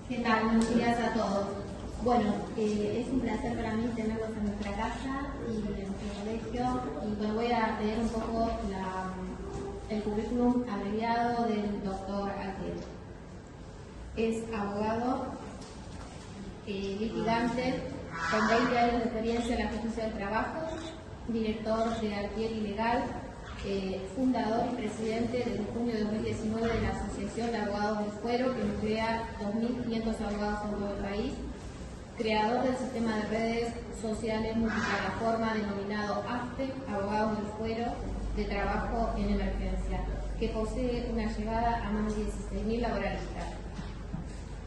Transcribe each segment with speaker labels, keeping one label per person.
Speaker 1: ¿Qué tal? Buenos días a todos. Bueno, es un placer para mí tenerlos en nuestra casa y en nuestro colegio. Y bueno, voy a leer un poco el currículum abreviado del doctor Altieri. Es abogado, litigante, con 20 años de experiencia en la justicia del trabajo, director de Altieri Legal, fundador y presidente desde junio de 2019 de la Asociación de Abogados del Fuero, que nuclea 2.500 abogados en todo el país, creador del sistema de redes sociales multiplataforma denominado AFTE, Abogados del Fuero de Trabajo en Emergencia, que posee una llegada a más de 16.000 laboralistas.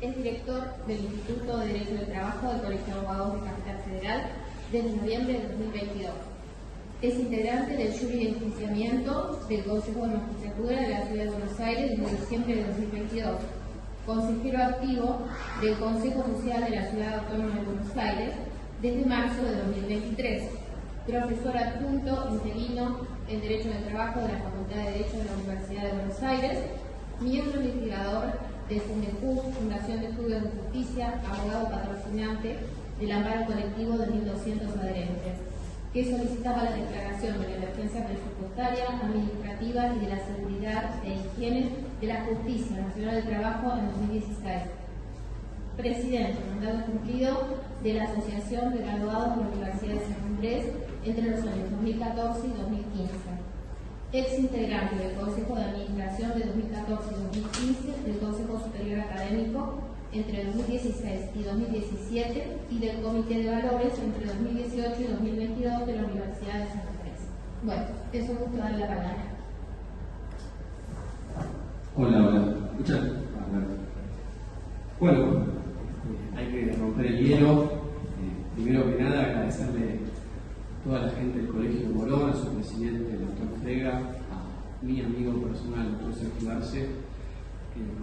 Speaker 1: Es director del Instituto de Derecho del Trabajo del Colegio de Abogados de Capital Federal desde noviembre de 2022. Es integrante del jury de enjuiciamiento del Consejo de Magistratura de la Ciudad de Buenos Aires desde diciembre de 2022. Consejero activo del Consejo Social de la Ciudad Autónoma de Buenos Aires desde marzo de 2023. Profesor adjunto interino en Derecho del Trabajo de la Facultad de Derecho de la Universidad de Buenos Aires. Miembro investigador de FUNDEJUS, Fundación de Estudios de Justicia, abogado patrocinante del amparo colectivo de 1.200 adherentes, que solicitaba la declaración de la emergencia presupuestaria, administrativa y de la seguridad e higiene de la Justicia Nacional del Trabajo en 2016. Presidente, mandato cumplido de la Asociación de Graduados de la Universidad de San Andrés entre los años 2014 y 2015. Ex integrante del Consejo de Administración de 2014 y 2015 del Consejo Superior Académico entre 2016 y 2017 y del Comité de Valores entre 2018 y 2022 de la Universidad de San Andrés. Bueno, es un gusto darle la palabra.
Speaker 2: Hola. ¿Escuchan? Bueno, hay que romper el hielo. Primero que nada, agradecerle a toda la gente del Colegio de Morón, a su presidente, el doctor Frega, a mi amigo personal, el doctor Sergio Arce,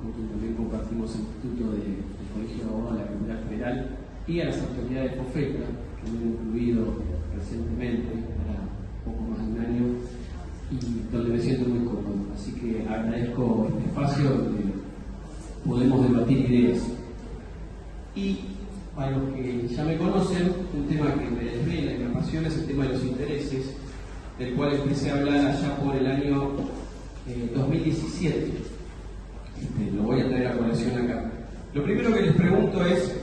Speaker 2: con quien también compartimos el Instituto del Colegio de Abogados de la Capital Federal, y a las autoridades de FOFECA, que me han incluido recientemente, para poco más de un año, y donde me siento muy cómodo. Así que agradezco este espacio donde podemos debatir ideas. Y para los que ya me conocen, un tema que me desvela y me apasiona es el tema de los intereses, del cual empecé a hablar allá por el año 2017. Lo voy a traer a colación acá. Lo primero que les pregunto es,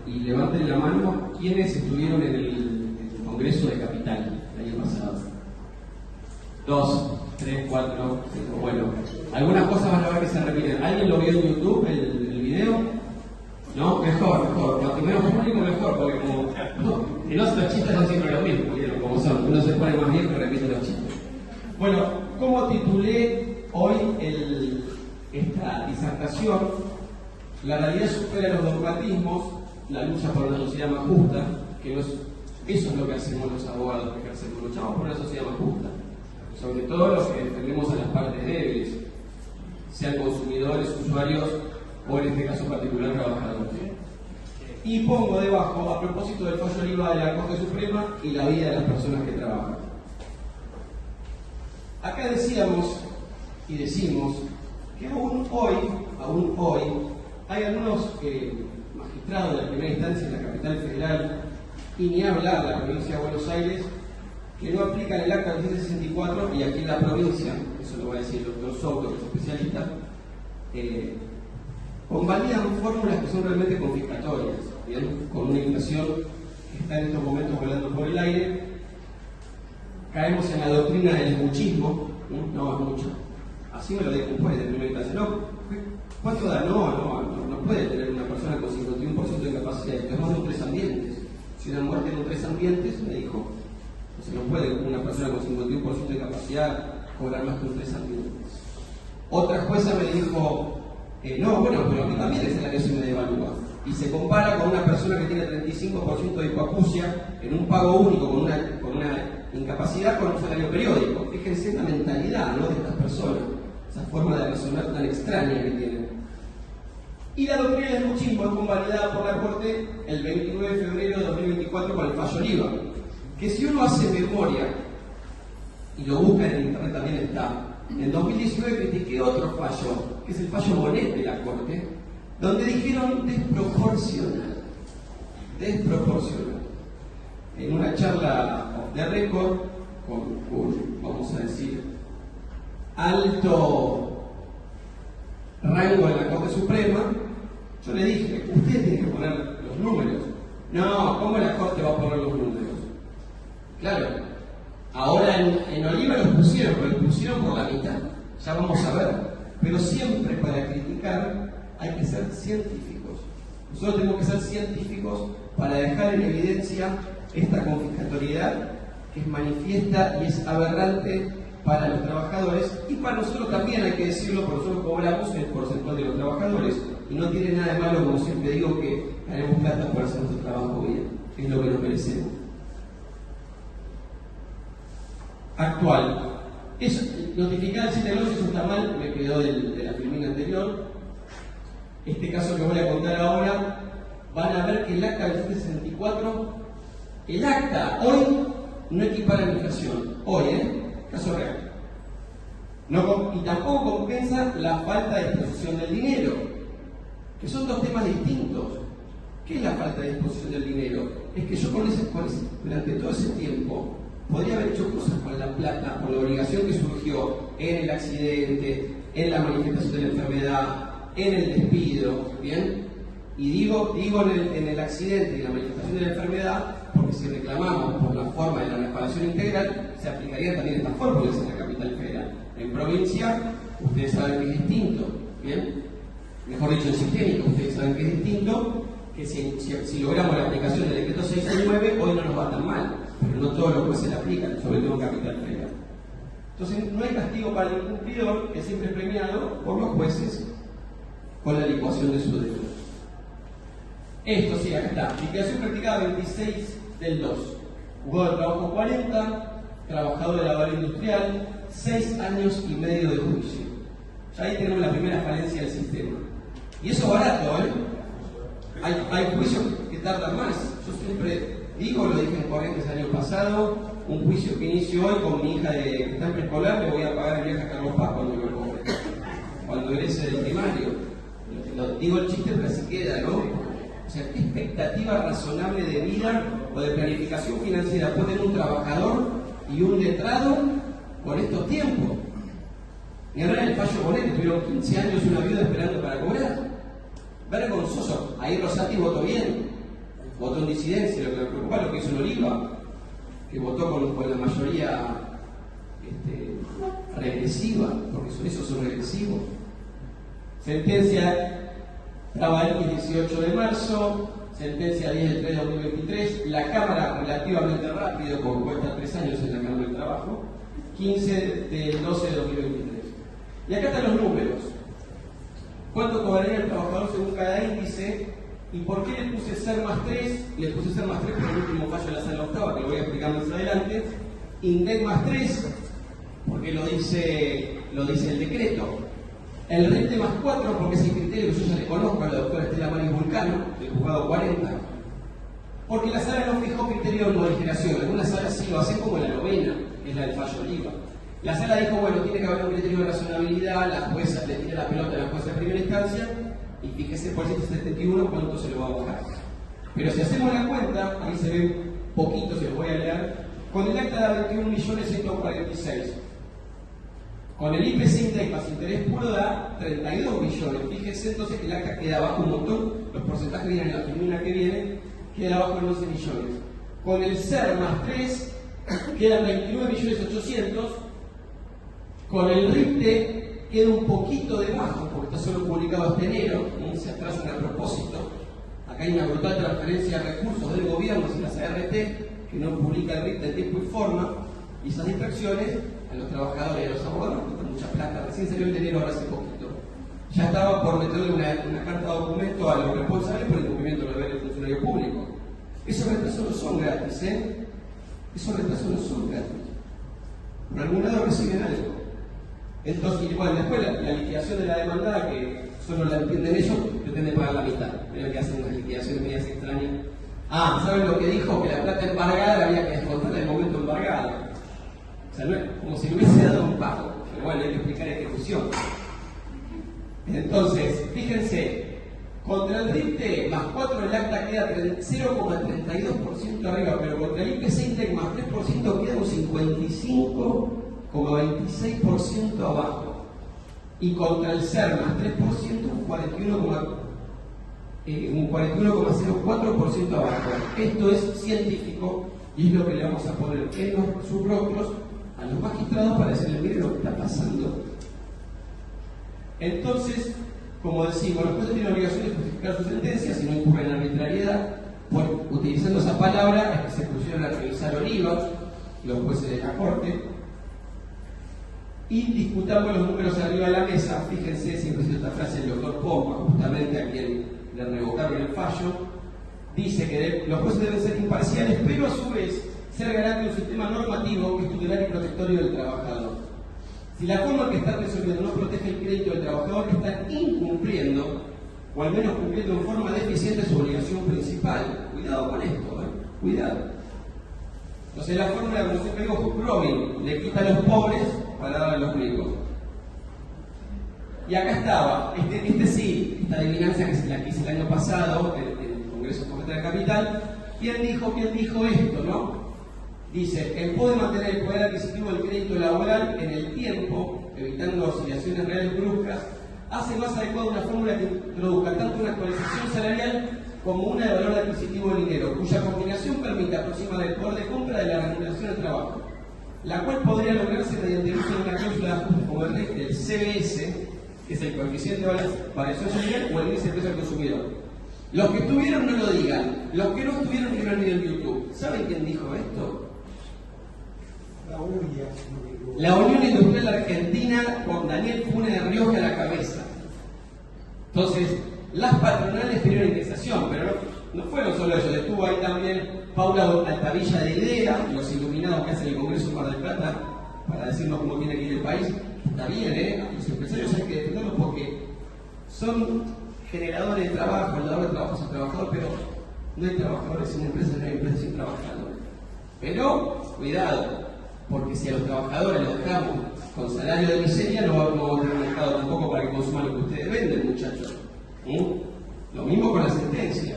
Speaker 2: y levanten la mano, ¿quiénes estuvieron en el Congreso de Capital el año pasado? 2, 3, 4, 5. Bueno, algunas cosas van a ver que se repiten. ¿Alguien lo vio en YouTube, el video? ¿No? Mejor. Cuanto menos público, mejor, porque si no, los chistes son siempre los mismos, como son. Uno se pone más bien que repite los chistes. Bueno, ¿cómo titulé hoy esta disertación? La realidad supera los dogmatismos, la lucha por una sociedad más justa, que no es, eso es lo que hacemos los abogados que ejercemos, luchamos por una sociedad más justa, sobre todo los que defendemos a las partes débiles, sean consumidores, usuarios o en este caso particular trabajadores. Y pongo debajo, a propósito del fallo Oliva de la Corte Suprema y la vida de las personas que trabajan. Acá decíamos y decimos que aún hoy, hay algunos magistrados de la primera instancia en la capital federal, y ni hablar de la provincia de Buenos Aires, que no aplican el acta 164, y aquí en la provincia, eso lo va a decir el doctor Souto, que es especialista, convalidan fórmulas que son realmente confiscatorias, ¿bien? Con una inflación que está en estos momentos volando por el aire. Caemos en la doctrina del muchismo, no es mucho. Así me lo dijo un juez de primera instancia. No, ¿cuánto da? No puede tener una persona con 51% de capacidad. Esto es más de un 3 ambientes. Si una muerte en un 3 ambientes, me dijo, no puede una persona con 51% de capacidad cobrar más que un 3 ambientes. Otra jueza me dijo, pero a mí también es la que se me devalúa. Y se compara con una persona que tiene 35% de hipoacusia en un pago único con una incapacidad con un salario periódico. Fíjense la mentalidad, ¿no?, de estas personas, esa forma de razonar tan extraña que tienen. Y la doctrina del muchismo es convalidada por la Corte el 29 de febrero de 2024 con el fallo Oliva, que si uno hace memoria y lo busca en internet también está. En 2019 critiqué otro fallo, que es el fallo Bonet de la Corte,
Speaker 3: donde dijeron desproporcional. En una charla de récord con, vamos a decir, alto rango en la Corte Suprema, yo le dije, ustedes tienen que poner los números. No, ¿cómo la Corte va a poner los números? Claro, ahora en Oliva los pusieron, pero los pusieron por la mitad. Ya vamos a ver. Pero siempre para criticar hay que ser científicos. Nosotros tenemos que ser científicos para dejar en evidencia esta confiscatoriedad que es manifiesta y es aberrante para los trabajadores, y para nosotros también hay que decirlo, porque nosotros cobramos el porcentaje de los trabajadores y no tiene nada de malo, como siempre digo, que ganemos plata por hacer nuestro trabajo bien, es lo que nos merecemos. Actual. Eso, notificar el 7 del 11, eso está mal, me quedó de la filmina anterior. Este caso que voy a contar ahora, van a ver que el acta del 764, el acta hoy no equipara la inflación, hoy, caso real. No, y tampoco compensa la falta de disposición del dinero, que son dos temas distintos. ¿Qué es la falta de disposición del dinero? Es que yo durante todo ese tiempo podría haber hecho cosas con la plata, por la obligación que surgió en el accidente, en la manifestación de la enfermedad, en el despido, ¿bien? Y digo en el accidente y la manifestación de la enfermedad, porque si reclamamos por la forma de la reparación integral, se aplicarían también estas fórmulas en la capital federal. En provincia, ustedes saben que es distinto, ¿bien? Mejor dicho, en sistémico, ustedes saben que es distinto, que si logramos la aplicación del decreto 669, hoy no nos va tan mal, pero no todos los jueces la aplican, sobre todo en capital federal. Entonces, no hay castigo para el incumplidor, que siempre es premiado por los jueces con la licuación de su deuda. Esto sí, acá está. Liquidación practicada 26 del 2. Juzgado de trabajo 40, trabajador de la obra industrial, 6 años y medio de juicio. Ya ahí tenemos la primera falencia del sistema. Y eso es barato, Hay juicios que tardan más. Yo siempre digo, lo dije en Corrientes el año pasado, un juicio que inicio hoy con mi hija que está en preescolar, le voy a pagar el viaje a Carlos Paz cuando lo cobre, cuando egrese del primario. Digo el chiste, pero así queda, ¿no? O sea, ¿qué expectativa razonable de vida o de planificación financiera puede tener un trabajador y un letrado por estos tiempos? Y ahora el fallo Bonet, tuvieron 15 años y una viuda esperando para cobrar. Vergonzoso. Ahí Rosati votó bien, votó en disidencia. Lo que me preocupa es lo que hizo en Oliva, que votó con la mayoría regresiva, porque esos son regresivos. Sentencia Trabalquis 18 de marzo, sentencia 10 del 3 de 2023, la Cámara relativamente rápido, porque cuesta 3 años en la Cámara del Trabajo, 15 del 12 de 2023. Y acá están los números. ¿Cuánto cobraría el trabajador según cada índice? ¿Y por qué le puse ser más 3? Le puse ser más 3 por el último fallo de la sala octava, que lo voy a explicar más adelante. INDEC más 3, porque lo dice el decreto. El RETE más 4, porque es el criterio que yo ya le conozco a la doctora Estela Maris Vulcano, del juzgado 40. Porque la sala no fijó criterio de modificación. Algunas salas sí lo hacen, como la novena, que es la del fallo Oliva. La sala dijo, bueno, tiene que haber un criterio de razonabilidad, la jueza le tira la pelota a la jueza de primera instancia, y fíjese por el 171 cuánto se lo va a bajar. Pero si hacemos la cuenta, ahí se ve poquito, se los voy a leer, con el acta da 21.146. Con el IPC Index más interés puro da 32 millones. Fíjense entonces que el acta queda abajo un montón, los porcentajes vienen en la filmina que viene, queda abajo en 11 millones. Con el SER más 3 quedan 29.800.000. Con el RIPTE queda un poquito debajo, porque está solo publicado este enero, se atrasan a propósito. Acá hay una brutal transferencia de recursos del gobierno hacia las ART, que no publica el RIPTE en tiempo y forma, y esas distracciones a los trabajadores y a los abogados cuestan mucha plata. Recién salió el dinero ahora hace poquito. Ya estaba por meterle una carta de documento a los responsables por el incumplimiento de los deberes del funcionario público. Esos retrasos no son gratis, Esos retrasos no son gratis. Por algún lado reciben algo. Entonces, bueno, después la liquidación de la demandada, que solo la entienden ellos, pretende pagar la mitad. Miren que hacen unas liquidaciones medias extrañas. ¿Saben lo que dijo? Que la plata embargada había que descontar en el momento embargado. O sea, no es como si le hubiese dado un pago. Pero bueno, hay que explicar ejecución. Entonces, fíjense, Contra el RIPTE más 4 el acta queda 0,32% arriba, pero contra el IPC Index más 3% queda un 55,26% abajo. Y contra el CER más 3% un 41,04% abajo. Esto es científico y es lo que le vamos a poner en sus rostros a los magistrados para decirles, miren lo que está pasando. Entonces, como decimos, los jueces tienen obligación de justificar su sentencia si no incurren en arbitrariedad. Utilizando esa palabra es que se pusieron a revisar olivas los jueces de la Corte y discutamos los números arriba de la mesa. Fíjense, siempre cito esta frase del doctor Pompa, justamente a quien le revocaron el fallo. Dice que los jueces deben ser imparciales, pero a su vez ser garante de un sistema normativo que es tutelar y protectorio del trabajador. Si la forma que está resolviendo no protege el crédito del trabajador, están incumpliendo, o al menos cumpliendo en forma deficiente su obligación principal. Cuidado con esto, cuidado. Entonces la fórmula, como siempre digo, Hook Robin, le quita a los pobres para dar a los ricos. Y acá estaba, esta adivinanza que se la hice el año pasado en el Congreso de la Capital. ¿Quién dijo esto, no? Dice, el poder mantener el poder adquisitivo del crédito laboral en el tiempo, evitando oscilaciones reales bruscas, hace más adecuada una fórmula que introduzca tanto una actualización salarial como una de valor adquisitivo del dinero, cuya combinación permite aproximar el poder de compra de la remuneración del trabajo, la cual podría lograrse mediante el uso de una cláusula de ajuste como el CBS, que es el coeficiente de variación salarial, o el índice de precio al consumidor. Los que estuvieron no lo digan, los que no estuvieron ni lo han visto en YouTube. ¿Saben quién dijo esto? La Unión Industrial Argentina con Daniel Funes de Rioja a la cabeza. Entonces, las patronales pidieron indexación, pero no fueron solo ellos, estuvo ahí también Paula Altavilla de IDEA, los iluminados que hacen el Congreso Mar del Plata, para decirnos cómo tiene que ir el país. Está bien, los empresarios hay que defenderlos porque son generadores de trabajo, el dador de trabajo es el trabajador, pero no hay trabajadores sin empresas, no hay empresas sin trabajadores. Pero, cuidado, porque si a los trabajadores los dejamos con salario de miseria, no vamos a tener un mercado tampoco para que consuman lo que ustedes venden, muchachos. Lo mismo con la sentencia.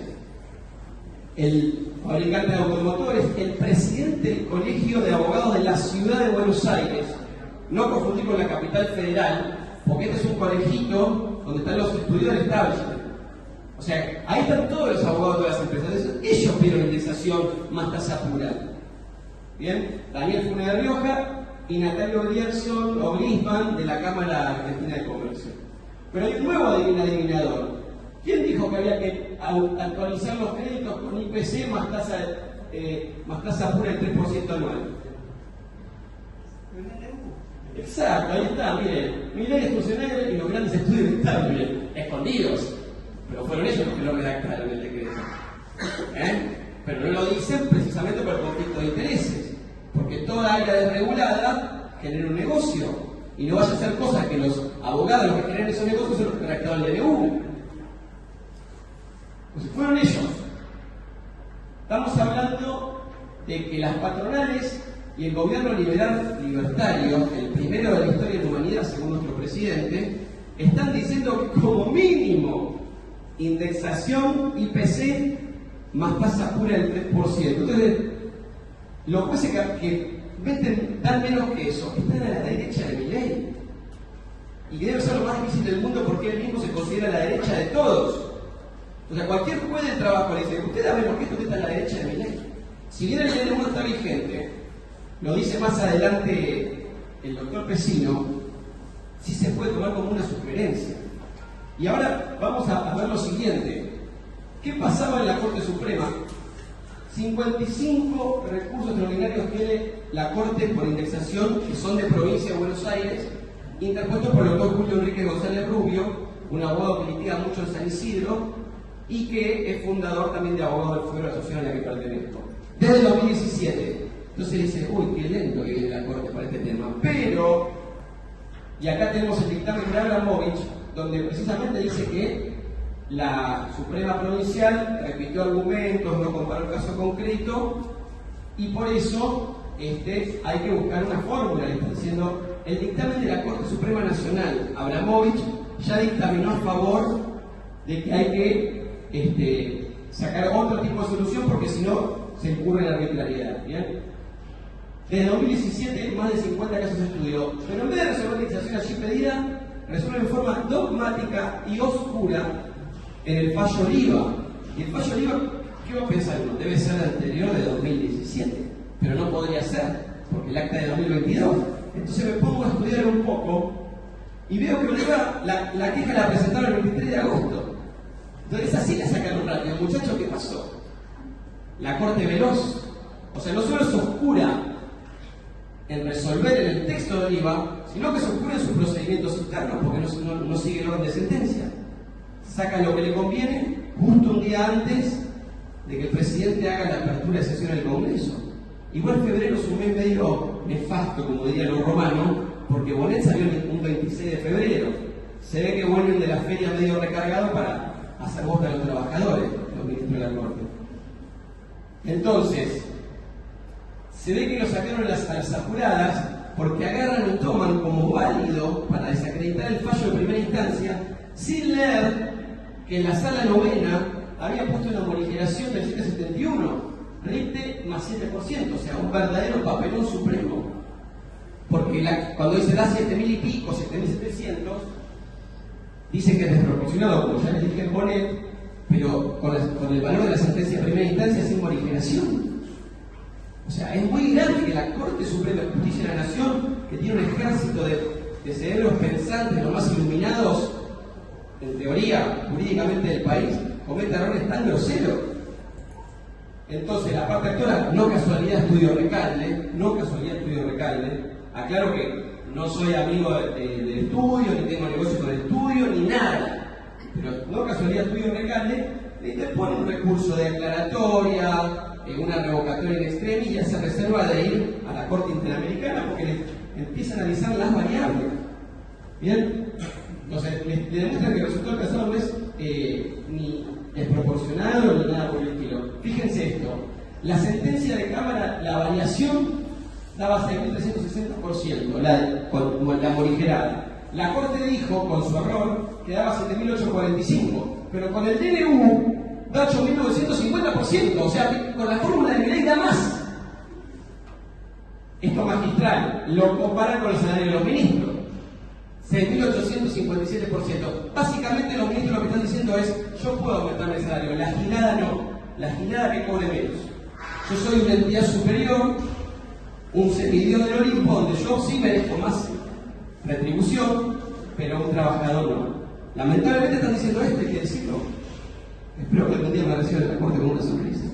Speaker 3: El fabricante de automotores, el presidente del Colegio de Abogados de la Ciudad de Buenos Aires, no confundir con la capital federal, porque este es un colegito donde están los estudios del establishment. O sea, ahí están todos los abogados de las empresas. Ellos pidieron indexación más tasa pura. Bien, Daniel Funes de Rioja y Natalio Grisman de la Cámara Argentina de Comercio. Pero hay un nuevo adivinador. ¿Quién dijo que había que actualizar los créditos con IPC más tasa pura del 3% anual? Exacto, ahí está, miren. Milei es funcionario y los grandes estudios están bien escondidos. Pero fueron ellos los que lo redactaron el decreto. Pero no lo dicen precisamente por el conflicto de intereses. Porque toda área desregulada genera un negocio. Y no vaya a ser cosas que los abogados los que generan esos negocios son los que redactaron el DNU. Pues fueron ellos. Estamos hablando de que las patronales y el gobierno liberal libertario, el primero de la historia de la humanidad según nuestro presidente, están diciendo que como mínimo indexación IPC más tasa pura del 3%. Entonces, los jueces que dan menos que eso están a la derecha de Milei. Y que debe ser lo más difícil del mundo porque él mismo se considera la derecha de todos. O sea, cualquier juez del trabajo le dice, usted da menos que esto, usted está a la derecha de Milei. Si bien el ley del mundo está vigente, lo dice más adelante el doctor Pesino, sí se puede tomar como una sugerencia. Y ahora vamos a ver lo siguiente. ¿Qué pasaba en la Corte Suprema? 55 recursos extraordinarios tiene la Corte por indexación, que son de provincia de Buenos Aires, interpuestos por el doctor Julio Enrique González Rubio, un abogado que litiga mucho en San Isidro y que es fundador también de Abogados del Fuero, la asociación a la que pertenezco. Desde el 2017. Entonces dice, uy, qué lento que viene la Corte para este tema. Pero, y acá tenemos el dictamen de Abramovich, donde precisamente dice que la Suprema Provincial repitió argumentos, no comparó el caso concreto, y por eso hay que buscar una fórmula. Le está diciendo, el dictamen de la Corte Suprema Nacional, Abramovich, ya dictaminó a favor de que hay que sacar otro tipo de solución porque si no se incurre en la arbitrariedad. ¿Bien? Desde 2017, más de 50 casos de estudio, pero en vez de resolver la indemnización allí pedida, resuelve en forma dogmática y oscura en el fallo Oliva. Y el fallo Oliva, ¿qué va a pensar uno? Debe ser anterior de 2017, pero no podría ser, porque el acta de 2022. Entonces me pongo a estudiar un poco y veo que Oliva, la queja la presentaron el 23 de agosto. Entonces así la sacaron rápido. Muchachos, ¿qué pasó? La Corte veloz. O sea, no solo es oscura en resolver en el texto de Oliva, sino que se oscura en sus procedimientos internos, porque no sigue el orden de sentencia. Saca lo que le conviene justo un día antes de que el presidente haga la apertura de sesión del Congreso. Igual febrero es un mes medio nefasto, como dirían los romanos, porque Bonet salió un 26 de febrero. Se ve que vuelven de la feria medio recargados para hacer voz a los trabajadores, los ministros de la Corte. Entonces, se ve que lo sacaron a las apuradas porque agarran y toman como válido para desacreditar el fallo de primera instancia sin leer que en la sala novena había puesto una morigeración del 771, RIPTE más 7%, o sea, un verdadero papelón supremo. Porque cuando dice da 7.000 y pico, 7.700, dice que es desproporcionado, como ya les dije en Bonet, pero con el valor de la sentencia de primera instancia sin morigeración. O sea, es muy grande que la Corte Suprema de Justicia de la Nación, que tiene un ejército de cerebros pensantes, los más iluminados, en teoría, jurídicamente del país, cometa errores tan groseros. Entonces, la parte actora, no casualidad estudio Recalde, aclaro que no soy amigo del estudio, ni tengo negocio con el estudio, ni nada, pero no casualidad estudio Recalde, le pone un recurso de aclaratoria, una revocatoria en extremis y ya se reserva de ir a la Corte Interamericana porque les empieza a analizar las variables. ¿Bien? Entonces, le demuestran que el resultado alcanzado no es ni desproporcionado ni nada por el estilo. Fíjense esto, la sentencia de Cámara, la variación daba 6.360%, con la morigerada. La Corte dijo, con su error, que daba 7.845, pero con el DNU da 8.950%, o sea, con la fórmula de Milei da más. Esto magistral, lo comparan con el salario de los ministros. 6.857%. Básicamente los ministros lo que están diciendo es, yo puedo aumentar el salario, la gilada no, la gilada que cobre menos. Yo soy una entidad superior, un semidios del Olimpo, donde yo sí merezco más retribución, pero un trabajador no. Lamentablemente están diciendo esto, hay que decirlo. Espero que algún día me reciban en la Corte con una sonrisa.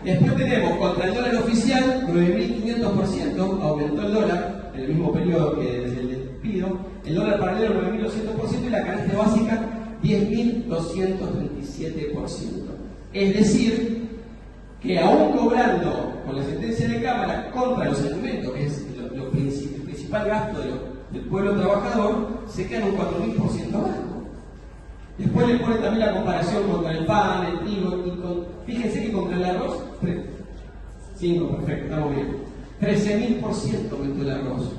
Speaker 3: Después tenemos contra el dólar oficial 9.500%, aumentó el dólar en el mismo periodo que desde el despido, el dólar paralelo 9.200% y la canasta básica 10.237%. Es decir, que aún cobrando con la sentencia de Cámara contra los alimentos, que es el principal gasto del pueblo trabajador, se quedan un 4.000% abajo. Después le ponen también la comparación contra el pan, el trigo, y fíjense que contra el arroz, 5, perfecto, estamos bien. 13.000% aumentó el arroz.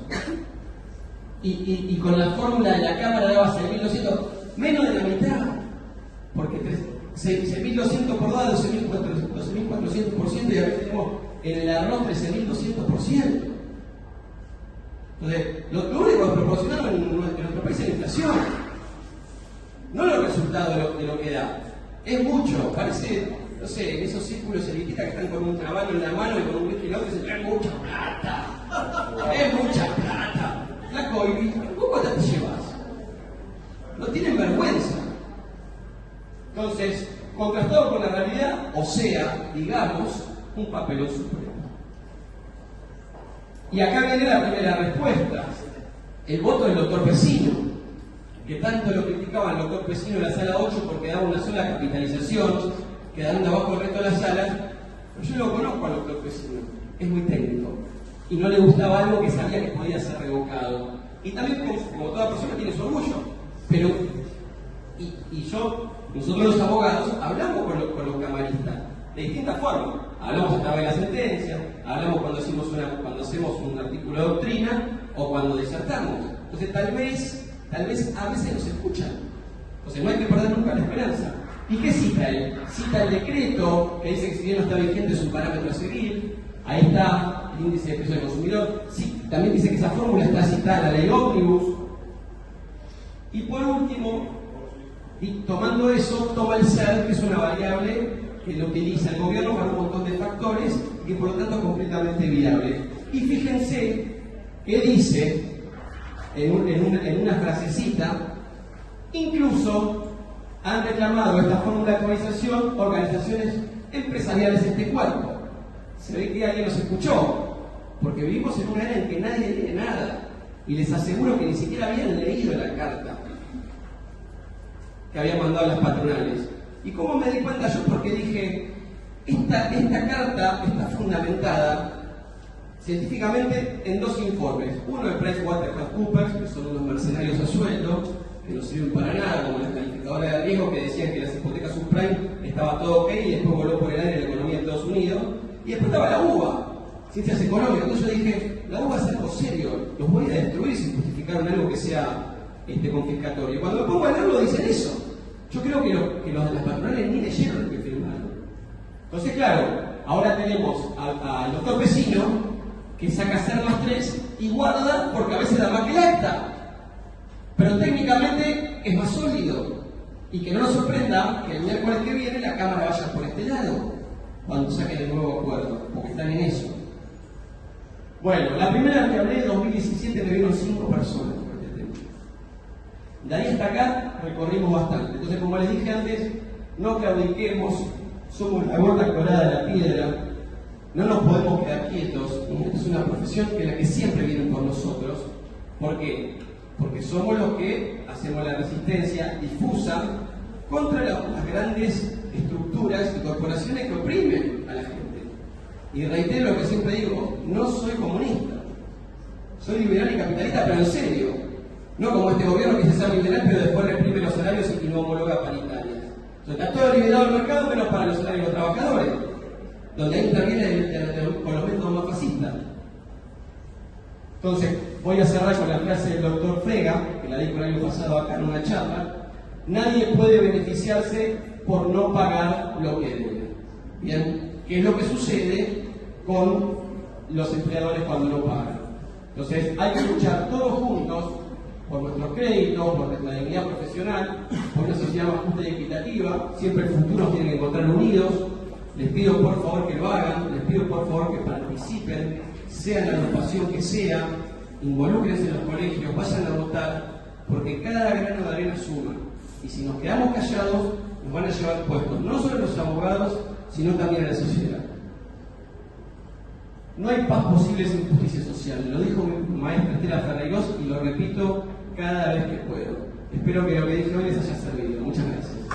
Speaker 3: Y con la fórmula de la Cámara daba 6.200, menos de la mitad, porque 6.200 por dado, 12.400%, y ahora tenemos en el arroz 13.200%. Entonces, lo único proporcionado en nuestro país es la inflación. No los resultados de lo que da. Es mucho, parece, no sé, en esos círculos elitistas que están con un trabajo en la mano y con un whisky en la otra y dicen, es mucha plata. Es mucha plata. Flaco, ¿y cómo te llevas? No tienen vergüenza. Entonces, contrastado con la realidad, o sea, digamos, un papelón supremo. Y acá viene la primera respuesta. El voto del doctor Pesino, que tanto lo criticaba el doctor Pesino en la sala 8 porque daba una sola capitalización, quedando abajo el resto de las salas. Pero yo lo conozco al doctor Pesino, es muy técnico, y no le gustaba algo que sabía que podía ser revocado. Y también, como toda persona, tiene su orgullo. Pero, nosotros los abogados, hablamos con los camaristas, de distintas formas. Hablamos a través de la sentencia, hablamos cuando hacemos un artículo de doctrina, o cuando disertamos. Entonces, tal vez a veces nos escuchan. Entonces no hay que perder nunca la esperanza. ¿Y qué cita él? Cita el decreto que dice que si bien no está vigente es un parámetro a seguir. Ahí está el índice de precio del consumidor. Sí, también dice que esa fórmula está citada en la ley ómnibus. Y por último, y tomando eso, toma el SER, que es una variable que lo utiliza el gobierno para un montón de factores y que por lo tanto es completamente viable. Y fíjense que dice en una frasecita, incluso han reclamado esta fórmula de actualización organizaciones empresariales de este cuerpo. Se ve que alguien los escuchó, porque vivimos en una era en que nadie lee nada. Y les aseguro que ni siquiera habían leído la carta que habían mandado las patronales. ¿Y cómo me di cuenta yo? Porque dije, esta carta está fundamentada científicamente en dos informes. Uno de PricewaterhouseCoopers, que son unos mercenarios a sueldo, que no sirven para nada, como las calificadoras de riesgo que decían que las hipotecas subprime estaba todo ok y después voló por el aire la economía de Estados Unidos. Y después estaba la UBA, Ciencias Económicas. Entonces yo dije, la UBA es algo serio, los voy a destruir si justificaron algo que sea confiscatorio. Y cuando me pongo a leerlo dicen eso. Yo creo que los de las patronales ni leyeron lo que firmaron. Entonces, claro, ahora tenemos al doctor Vecino que saca ser más 3 y guarda porque a veces da más que el acta. Pero técnicamente es más sólido. Y que no nos sorprenda que el miércoles que viene la Cámara vaya por este lado, cuando saquen el nuevo acuerdo, porque están en eso. Bueno, la primera vez que hablé, en 2017, me vieron 5 personas por este tema. De ahí hasta acá recorrimos bastante. Entonces, como les dije antes, no claudiquemos, somos la gota colada de la piedra, no nos podemos quedar quietos. Esta es una profesión que la que siempre vienen por nosotros. ¿Por qué? Porque somos los que hacemos la resistencia difusa contra las grandes estructuras y corporaciones que oprimen a la gente. Y reitero lo que siempre digo, no soy comunista, soy liberal y capitalista, pero en serio. No como este gobierno que se sabe liberal, pero después reprime los salarios y no homologa paritarias. Entonces, está todo liberado el mercado, menos para los salarios de los trabajadores, donde ahí interviene con los métodos más fascistas. Entonces, voy a cerrar con la frase del doctor Frega, que la dijo el año pasado acá en una charla. Nadie puede beneficiarse por no pagar lo que debe. ¿Bien? ¿Qué es lo que sucede con los empleadores cuando no pagan? Entonces, hay que luchar todos juntos por nuestros créditos, por nuestra dignidad profesional, por una sociedad más justa y equitativa. Siempre el futuro nos tiene que encontrar unidos. Les pido por favor que lo hagan, les pido por favor que participen, sean la agrupación que sea, involúcrense en los colegios, vayan a votar, porque cada grano de arena suma. Y si nos quedamos callados, nos van a llevar puestos, no solo los abogados, sino también a la sociedad. No hay paz posible sin justicia social. Lo dijo mi maestra Estela Ferreirós y lo repito cada vez que puedo. Espero que lo que dije hoy les haya servido. Muchas gracias.